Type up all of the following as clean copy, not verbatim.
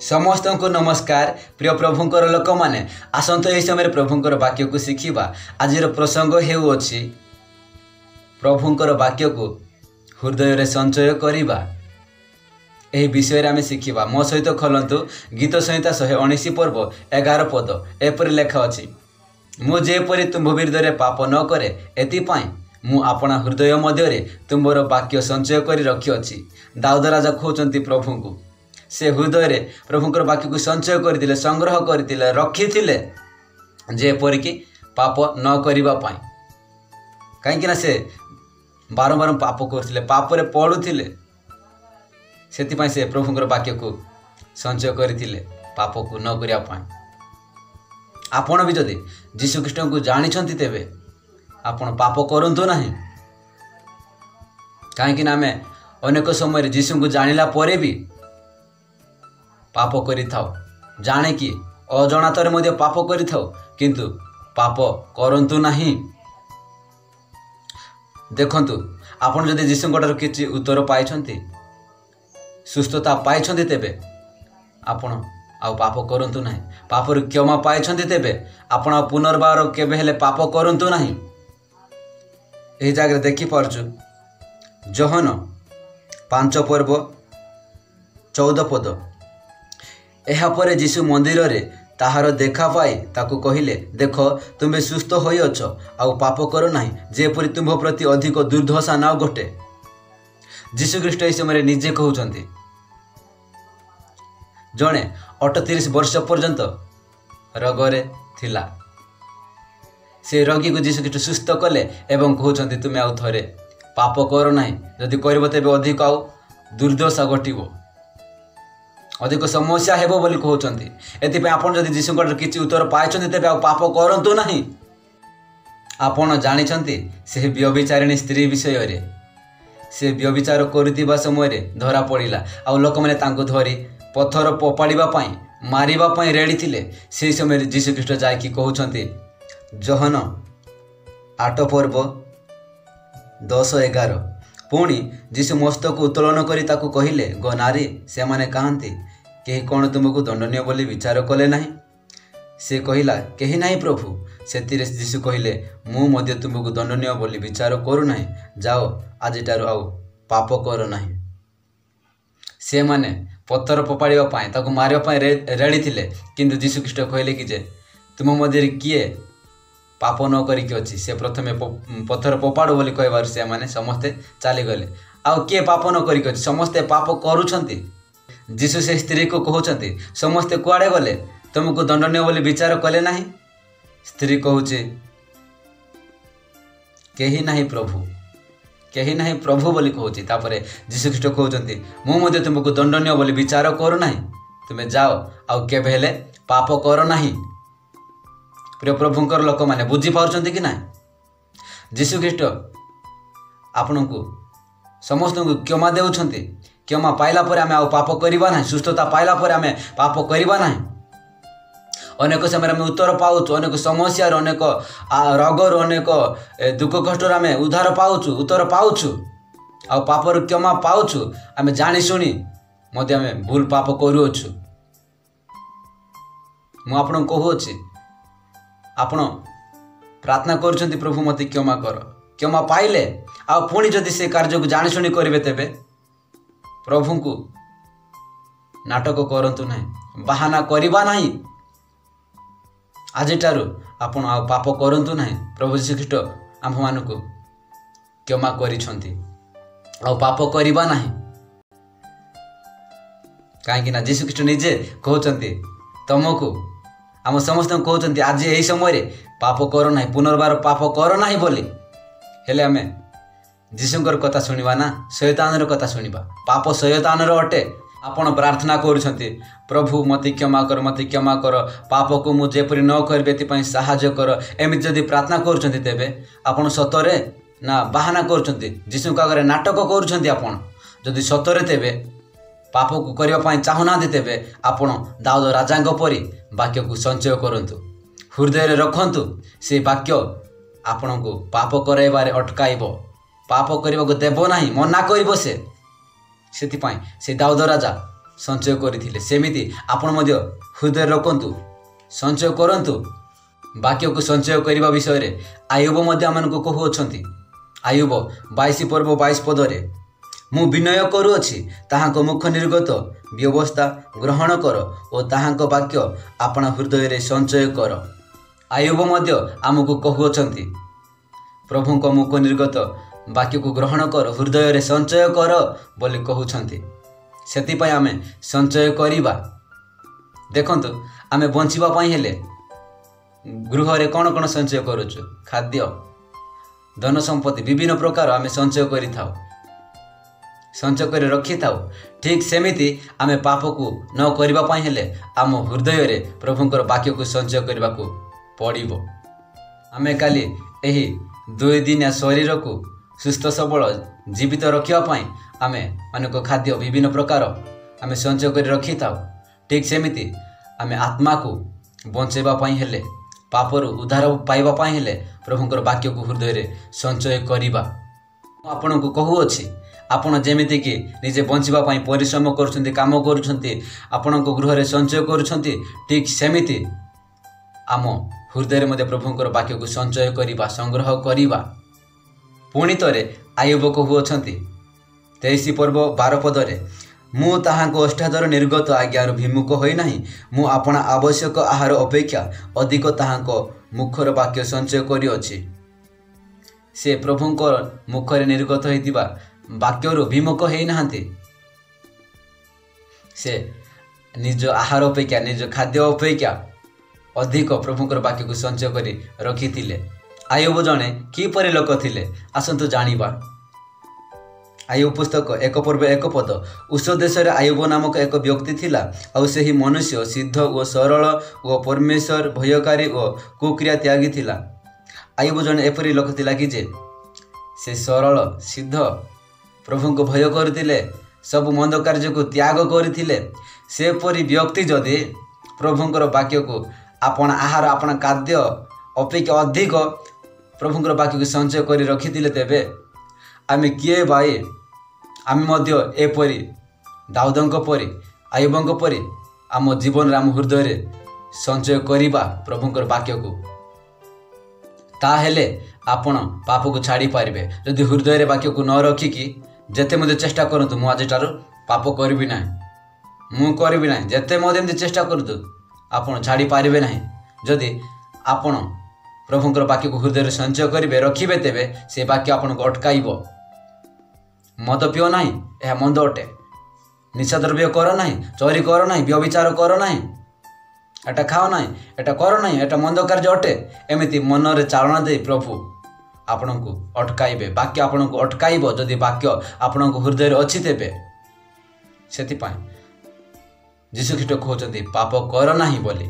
समस्त को नमस्कार प्रिय प्रभुंकर लोक मैंने आसंत यह समय प्रभुंकर वाक्य को शिखा। आज प्रसंग होउछि प्रभुंकर वाक्य को हृदय रे संचय करिबा। यही विषय आम शिखा। मो सहित खोलतु गीत संहिता 119 पर्व 11 पद। एपरि लेखा अछि, मु जेपरि तुम्भ विरुद्ध पाप न करे एतिपाई मु आपणा हृदय मध्य तुम्बर वाक्य संचय करि रखिअछि। दाऊद राजा कहउछन्ति प्रभु को से हृदय रे प्रभुंकर वाक्य को संचय करथिले, संग्रह करथिले, रखिथिले जेपरिक पाप न करिबा पाई। कहीं ना से बारंबार पाप करथिले, पाप रे पड़ुथिले, सेतिपाई से प्रभुंकर वाक्य को संचय करथिले पाप को न करिया पाई। आपण भी जदि यीशु ख्रीष्ट को जानिछन्ति तेबे आपण पाप करंतु नाही। कहीं ना आमे अनेक समय यीशु को जानिला परे भी पाप करिथाओ, जाने कि अजणातरे मध्ये पाप करिथाओ, किंतु पाप करंतु नाही। देखंतु आपण जदि यीशुंकर किछि उत्तर पाइछन्ति, सुस्थता पाइछन्ति, तेबे आपण आउ पाप करंतु नाही। पापर क्षमा पाइछन्ति तेबे आपण पुनर्बार केबे हेले पाप करंतु नाही। एही जागे देखि पारछु जोहन 5 पर्व 14 पद। एहापर यीशु मंदिर रे ताहार देखा पाई ताकू कहिले, देख तुम्हें सुस्थ होइअछ आउ पाप कर नाही, जेपरि तुम्भ प्रति अधिक दुर्दशा न घटे। यीशु ख्रीष्ट एही समय निजे कहउछन्ति। जणे 38 वर्ष पर्यंत रोगरे थिला, से रोगी को यीशु ख्रीष्ट सुस्थ कले एवं कहउछन्ति तुमे आउ थरे पाप कर नाही, जदि करबो तेबे अधिक आउ दुर्दशा घटिबो, अधिक समस्या हेबो बोली कहउछन्ति। एतिपे आपण जदि यीशुंकर किछि उत्तर पाइछन्ति तेबे आउ पाप करंतु नाही। आपण जानिछन्ति से व्यभिचारिणी स्त्री विषय रे, से व्यभिचार करुथिबा समय रे धरा पड़िला, आउ लोक माने तांको धरी पत्थर पोपाड़िबा पाई मारिबा पाई रेडी थिले। से समय यीशु ख्रीष्ट जायकि कहउछन्ति जोहन 8 पर्व 10-11। पुणी यीशु मस्तक उत्तोलन करी ताकू कहिले, गो नारी से माने कहंती केही कोन तुमको दंडनीय बोली विचार कले नाही। से कहिला, केही नाही प्रभु। सेतिरे यीशु कहिले, मु मध्ये तुमको दंडनीय बोली विचार करू नाही, जाओ आजिटारू आउ पाप कर नाही। से माने पत्थर पोपाड़िबा पाई ताकू मारिबा पाई रेडी थिले, किंतु यीशु ख्रीष्ट कहिले कि जे तुम मध्य किए पाप न करिक अछि, से प्रथमे पत्थर पोपाड़ बोली कहबार से माने समस्ते चली गले। आउ किए पाप न करिक अछि, समस्ते पाप करूछन्ति। यीशु से स्त्री को कहउछन्ति, समस्ते कुआडे गले, तुमको दंडनीय बोली विचार कले नाही। स्त्री कहउछि, केही नाही प्रभु, केही नाही प्रभु बोली कहउछि। तापरे यीशु ख्रीष्ट कहउछन्ति, मु मध्ये तुमको दंडनीय बोली विचार करू नाही, तुमे जाओ आउ केबे हेले पाप कर नाही। प्रिय प्रभुंकर लोक माने बुझी पाउछन्ति कि नाही, यीशु ख्रीष्ट आपण को समस्त को क्षमा देउछन्ति। क्षमा पाइला पर आमे आउ पाप करिबा नाही, सुस्थता पाइला पर आमे पाप करिबा नाही। अनेक समय आमे उत्तर पाउछु, अनेक समस्या अनेक रोगर अनेक दुख कष्ट आमे उद्धार पाउछु, उत्तर पाउछु, आउ पापर क्षमा पाउछु। आमे जानि सुनी मध्ये आमे भूल पाप करूछु। मु आपण कहूछि, आपण प्रार्थना करुछन्ति प्रभु मते क्षमा कर, क्षमा पाइले आ पुणी जदि से कार्य को जानि सुनी करिवे तेबे प्रभु को नाटक करंतु नाही, बहाना करिबा नाही। आजिटारू आपण आ पाप करंतु नाही। प्रभु यीशु ख्रीष्ट आम मानकु क्षमा करिछन्ति, आ पाप करिबा नाही। काहेकि ना यीशु ख्रीष्ट निजे कहउछन्ति तमको आम समस्त कहउछन्ति आज एही समय रे पाप कर नाही, पुनर्बार पाप कर नाही बोली। हेले आमे यीशुंकर कथा सुनिबा ना, शैतानर कथा सुनिबा। पाप शैतानर अटे। आपण प्रार्थना करुछन्ति, प्रभु मते क्षमा कर, मते क्षमा कर, पाप को मु जेपरि न करबे एतिपई सहाय्य कर। एमिति जदि प्रार्थना करुछन्ति तेबे आपण सतरे ना बहाना करुछन्ति, यीशुंका आगरे नाटक करुछन्ति। आपण जदि सतरे तेबे पाप को करबा पई चाहुना तेबे आपण दाऊद राजांक परि वाक्य को संचय करंतु, हृदय रे रखंतु। से वाक्य आपण को पाप कराइबारे अटकाइबो, पाप करबा को देबो नाही, मना करिबो। से दाऊद राजा ସଞ୍ଚୟ କରିଥିଲେ ସେମିତି ଆପଣ ମଧ୍ୟ ହୃଦୟରେ ରଖନ୍ତୁ, ସଞ୍ଚୟ କରନ୍ତୁ। ବାକ୍ୟକୁ ସଞ୍ଚୟ କରିବା ବିଷୟରେ ଆୟୁବ ମଧ୍ୟ ଆମମାନଙ୍କୁ କହୁଅଛନ୍ତି। ଆୟୁବ 22 ପର୍ବ 22 ପଦରେ, ମୁଁ ବିନୟ କରୁଅଛି, ତାହାଙ୍କ ମୁଖ ନିର୍ଗତ ବ୍ୟବସ୍ଥା ଗ୍ରହଣ କର ଓ ତାହାଙ୍କ ବାକ୍ୟ ଆପଣା ହୃଦୟରେ ସଞ୍ଚୟ କର। ଆୟୁବ ମଧ୍ୟ ଆମକୁ କହୁଅଛନ୍ତି ପ୍ରଭୁଙ୍କ ମୁଖ ନିର୍ଗତ ବାକ୍ୟକୁ ଗ୍ରହଣ କର, ହୃଦୟରେ ସଞ୍ଚୟ କର ବୋଲି କହୁଛନ୍ତି। ସେଥିପାଇଁ ଆମେ ସଞ୍ଚୟ କରିବା। ଦେଖନ୍ତୁ, ଆମେ ବଞ୍ଚିବା ପାଇଁ ହେଲେ ଗୃହରେ କ'ଣ କ'ଣ ସଞ୍ଚୟ କରୁଛୁ? ଖାଦ୍ୟ, ଧନ ସମ୍ପତ୍ତି ବିଭିନ୍ନ ପ୍ରକାର ଆମେ ସଞ୍ଚୟ କରିଥାଉ, ସଞ୍ଚୟ କରି ରଖିଥାଉ। ଠିକ୍ ସେମିତି ଆମେ ପାପକୁ ନ କରିବା ପାଇଁ ହେଲେ ଆମ ହୃଦୟରେ ପ୍ରଭୁଙ୍କର ବାକ୍ୟକୁ ସଞ୍ଚୟ କରିବାକୁ ପଡ଼ିବ। ଆମେ କାଲି ଏହି 2 ଦିନିଆ ଶରୀରକୁ ସୁସ୍ଥ ସବଳ ଜୀବିତ ରଖିବା ପାଇଁ ଆମେ ଅନେକ ଖାଦ୍ୟ ବିଭିନ୍ନ ପ୍ରକାର ଆମେ ସଞ୍ଚୟ କରି ରଖିଥାଉ। ଠିକ୍ ସେମିତି ଆମେ ଆତ୍ମାକୁ ବଞ୍ଚାଇବା ପାଇଁ ହେଲେ, ପାପରୁ ଉଦ୍ଧାର ପାଇବା ପାଇଁ ହେଲେ ପ୍ରଭୁଙ୍କର ବାକ୍ୟକୁ ହୃଦୟରେ ସଞ୍ଚୟ କରିବା। ମୁଁ ଆପଣଙ୍କୁ କହୁଅଛି, ଆପଣ ଯେମିତିକି ନିଜେ ବଞ୍ଚିବା ପାଇଁ ପରିଶ୍ରମ କରୁଛନ୍ତି, କାମ କରୁଛନ୍ତି, ଆପଣଙ୍କ ଗୃହରେ ସଞ୍ଚୟ କରୁଛନ୍ତି, ଠିକ୍ ସେମିତି ଆମ ହୃଦୟରେ ମଧ୍ୟ ପ୍ରଭୁଙ୍କର ବାକ୍ୟକୁ ସଞ୍ଚୟ କରିବା, ସଂଗ୍ରହ କରିବା। ପୁଣି ଥରେ ଆୟୁବ କହୁଅଛନ୍ତି 23 ପର୍ବ 12 ପଦରେ, ମୁଁ ତାହାଙ୍କ ଓଷ୍ଠାଧର ନିର୍ଗତ ଆଜ୍ଞାରୁ ବିମୁଖ ହୋଇନାହିଁ, ମୁଁ ଆପଣା ଆବଶ୍ୟକ ଆହାର ଅପେକ୍ଷା ଅଧିକ ତାହାଙ୍କ ମୁଖର ବାକ୍ୟ ସଞ୍ଚୟ କରିଅଛି। ସେ ପ୍ରଭୁଙ୍କ ମୁଖରେ ନିର୍ଗତ ହୋଇଥିବା ବାକ୍ୟରୁ ବିମୁଖ ହୋଇନାହାନ୍ତି। ସେ ନିଜ ଆହାର ଅପେକ୍ଷା, ନିଜ ଖାଦ୍ୟ ଅପେକ୍ଷା ଅଧିକ ପ୍ରଭୁଙ୍କର ବାକ୍ୟକୁ ସଞ୍ଚୟ କରି ରଖିଥିଲେ। ଆୟୁବ ଜଣେ କିପରି ଲୋକ ଥିଲେ? ଆସନ୍ତୁ ଜାଣିବା। ଆୟୁବ ପୁସ୍ତକ 1 ପର୍ବ 1 ପଦ, ଉଷ ଦେଶରେ ଆୟୁବ ନାମକ ଏକ ବ୍ୟକ୍ତି ଥିଲା, ଆଉ ସେହି ମନୁଷ୍ୟ ସିଦ୍ଧ ଓ ସରଳ ଓ ପରମେଶ୍ୱର ଭୟକାରୀ ଓ କୁକ୍ରିୟା ତ୍ୟାଗୀ ଥିଲା। ଆୟୁବ ଜଣେ ଏପରି ଲୋକ ଥିଲା କି ଯେ ସେ ସରଳ, ସିଦ୍ଧ, ପ୍ରଭୁଙ୍କୁ ଭୟ କରୁଥିଲେ, ସବୁ ମନ୍ଦ କାର୍ଯ୍ୟକୁ ତ୍ୟାଗ କରିଥିଲେ। ସେପରି ବ୍ୟକ୍ତି ଯଦି ପ୍ରଭୁଙ୍କର ବାକ୍ୟକୁ ଆପଣ ଆହାର, ଆପଣ ଖାଦ୍ୟ ଅପେକ୍ଷା ଅଧିକ ପ୍ରଭୁଙ୍କର ବାକ୍ୟକୁ ସଞ୍ଚୟ କରି ରଖିଥିଲେ, ତେବେ ଆମେ କିଏ ଭାଇ? ଆମେ ମଧ୍ୟ ଏପରି ଦାଉଦଙ୍କ ପରି, ଆୟୁବଙ୍କ ପରି ଆମ ଜୀବନରେ, ଆମ ହୃଦୟରେ ସଞ୍ଚୟ କରିବା ପ୍ରଭୁଙ୍କର ବାକ୍ୟକୁ। ତାହେଲେ ଆପଣ ପାପକୁ ଛାଡ଼ି ପାରିବେ। ଯଦି ହୃଦୟରେ ବାକ୍ୟକୁ ନ ରଖିକି ଯେତେ ମଧ୍ୟ ଚେଷ୍ଟା କରନ୍ତୁ, ମୁଁ ଆଜିଠାରୁ ପାପ କରିବି ନାହିଁ, ମୁଁ କରିବି ନାହିଁ, ଯେତେ ମଧ୍ୟ ଏମିତି ଚେଷ୍ଟା କରନ୍ତୁ, ଆପଣ ଛାଡ଼ି ପାରିବେ ନାହିଁ। ଯଦି ଆପଣ ପ୍ରଭୁଙ୍କର ବାକ୍ୟକୁ ହୃଦୟରେ ସଞ୍ଚୟ କରିବେ, ରଖିବେ, ତେବେ ସେ ବାକ୍ୟ ଆପଣଙ୍କୁ ଅଟକାଇବ। ମଦ ପିଅ ନାହିଁ, ଏହା ମନ୍ଦ ଅଟେ। ନିଶା ଦ୍ରବ୍ୟ କର ନାହିଁ, ଚୋରି କର ନାହିଁ, ବ୍ୟଭିଚାର କର ନାହିଁ, ଏଟା ଖାଅ ନାହିଁ, ଏଟା କର ନାହିଁ, ଏଟା ମନ୍ଦ କାର୍ଯ୍ୟ ଅଟେ। ଏମିତି ମନରେ ଚାଳନା ଦେଇ ପ୍ରଭୁ ଆପଣଙ୍କୁ ଅଟକାଇବେ। ବାକ୍ୟ ଆପଣଙ୍କୁ ଅଟକାଇବ ଯଦି ବାକ୍ୟ ଆପଣଙ୍କ ହୃଦୟରେ ଅଛି ତେବେ। ସେଥିପାଇଁ ଯୀଶୁଖ୍ରୀଷ୍ଟ କହୁଛନ୍ତି ପାପ କର ନାହିଁ ବୋଲି।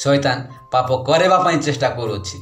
ଶୈତାନ ପାପ କରିବା ପାଇଁ ଚେଷ୍ଟା କରୁଅଛି।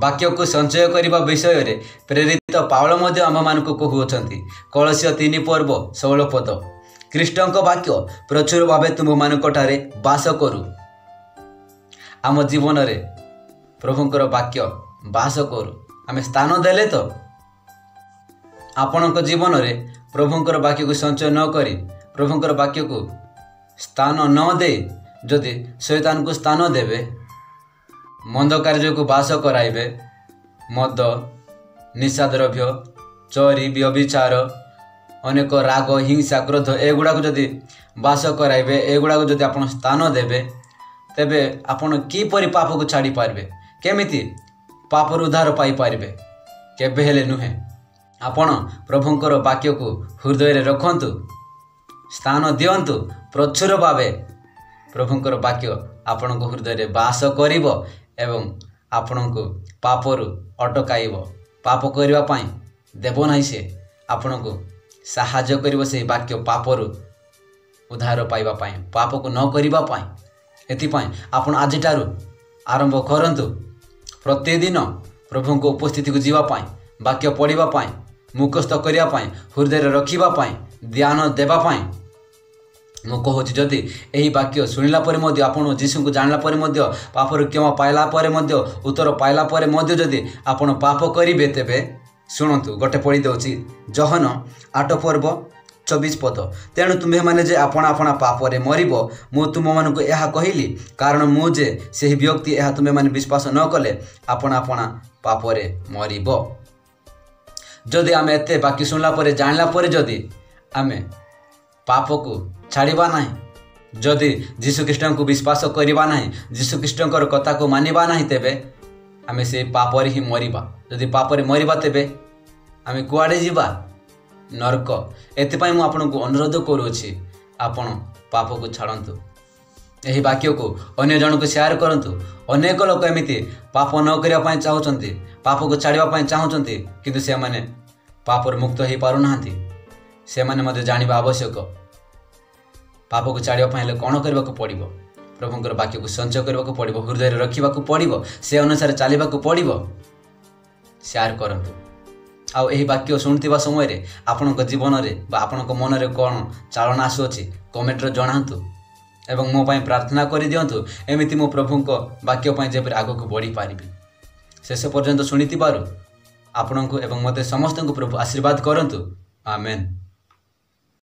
ବାକ୍ୟକୁ ସଞ୍ଚୟ କରିବା ବିଷୟରେ ପ୍ରେରିତ ପାଉଳ ମଧ୍ୟ ଆମମାନଙ୍କୁ କହୁଅଛନ୍ତି। କଳସିୟ 3 ପର୍ବ 16 ପଦ, ଖ୍ରୀଷ୍ଟଙ୍କ ବାକ୍ୟ ପ୍ରଚୁର ଭାବେ ତୁମମାନଙ୍କଠାରେ ବାସ କରୁ। ଆମ ଜୀବନରେ ପ୍ରଭୁଙ୍କର ବାକ୍ୟ ବାସ କରୁ। ଆମେ ସ୍ଥାନ ଦେଲେ ତ? ଆପଣଙ୍କ ଜୀବନରେ ପ୍ରଭୁଙ୍କର ବାକ୍ୟକୁ ସଞ୍ଚୟ ନ କରି, ପ୍ରଭୁଙ୍କର ବାକ୍ୟକୁ ସ୍ଥାନ ନ ଦେଇ ଯଦି ଶୈତାନକୁ ସ୍ଥାନ ଦେବେ, ମନ୍ଦ କାର୍ଯ୍ୟକୁ ବାସ କରାଇବେ, ମଦ, ନିଶା ଦ୍ରବ୍ୟ, ଚୋରି, ବ୍ୟଭିଚାର, ଅନେକ ରାଗ, ହିଂସା, କ୍ରୋଧ ଏଗୁଡ଼ାକୁ ଯଦି ବାସ କରାଇବେ, ଏଗୁଡ଼ାକୁ ଯଦି ଆପଣ ସ୍ଥାନ ଦେବେ, ତେବେ ଆପଣ କିପରି ପାପକୁ ଛାଡ଼ି ପାରିବେ? କେମିତି ପାପରୁ ଉଦ୍ଧାର ପାଇପାରିବେ? କେବେ ହେଲେ ନୁହେଁ। ଆପଣ ପ୍ରଭୁଙ୍କର ବାକ୍ୟକୁ ହୃଦୟରେ ରଖନ୍ତୁ, ସ୍ଥାନ ଦିଅନ୍ତୁ। ପ୍ରଚୁର ଭାବେ ପ୍ରଭୁଙ୍କର ବାକ୍ୟ ଆପଣଙ୍କ ହୃଦୟରେ ବାସ କରିବ ଏବଂ ଆପଣଙ୍କୁ ପାପରୁ ଅଟକାଇବ। ପାପ କରିବା ପାଇଁ ଦେବ ନାହିଁ, ସେ ଆପଣଙ୍କୁ ସାହାଯ୍ୟ କରିବ ସେହି ବାକ୍ୟ ପାପରୁ ଉଦ୍ଧାର ପାଇବା ପାଇଁ, ପାପକୁ ନ କରିବା ପାଇଁ। ଏଥିପାଇଁ ଆପଣ ଆଜିଠାରୁ ଆରମ୍ଭ କରନ୍ତୁ ପ୍ରତିଦିନ ପ୍ରଭୁଙ୍କ ଉପସ୍ଥିତିକୁ ଯିବା ପାଇଁ, ବାକ୍ୟ ପଢ଼ିବା ପାଇଁ, ମୁଖସ୍ଥ କରିବା ପାଇଁ, ହୃଦୟରେ ରଖିବା ପାଇଁ, ଧ୍ୟାନ ଦେବା ପାଇଁ। ମୁଁ କହୁଛି, ଯଦି ଏହି ବାକ୍ୟ ଶୁଣିଲା ପରେ ମଧ୍ୟ, ଆପଣ ଯୀଶୁଙ୍କୁ ଜାଣିଲା ପରେ ମଧ୍ୟ, ପାପରୁ କ୍ଷମା ପାଇଲା ପରେ ମଧ୍ୟ, ଉତ୍ତର ପାଇଲା ପରେ ମଧ୍ୟ ଯଦି ଆପଣ ପାପ କରିବେ, ତେବେ ଶୁଣନ୍ତୁ, ଗୋଟେ ପଢ଼ି ଦେଉଛି। ଯୋହନ 8 ପର୍ବ 24 पद तेणु तुम्हें मैंने जे आपण आपण पापरे मरिब मु तुम मानक यह कहली कारण मुझे से व्यक्ति यह तुम्हें मैंने विश्वास न कले आपण आपण पापरे मरिब। जदि आम एत बाकी शुणला जानला जदि आम पाप को छाड़वा ना जदि जीशुख्रीष्ट को विश्वास करवा ना जीशुख्रीष्टर कथा को मानवा ना तेबे आम से पापर ही मरिबा। जदि पापर मरिबा तेबे आम कुआड़े जीवा नरक। एथिपाई मु आपनको अनुरोध करुछि आपण पाप को छाड़न्तु। यही वाक्य को अन्य जन को शेयर करंतु। अनेक लोक एमिति पाप न करिया पई चाहुचंती पाप को छाड़िबा पई चाहुचंती किंतु से माने पापर मुक्त हो पारु नाहंती। से माने मते जानिबा आवश्यक पाप को छाड़िबा पई ले कोन करबा को पड़िबो। प्रभुंकर वाक्य को संचय करबा को पड़िबो हृदय रे रखिबा को पड़िबो से अनुसार चलिबा को पड़िबो। शेयर करंतु। आउ यही वाक्य शुणुवा समय आपण जीवन में आपण मन में कौन चालन आसुची कमेंट रे जनातु एवं मो पाई प्रार्थना कर दिंतु एमती मो प्रभु वाक्य जब आग को बढ़ी पारि शेष पर्यंत शुणी आपण को एवं मते समस्त प्रभु आशीर्वाद करंतु। आमेन।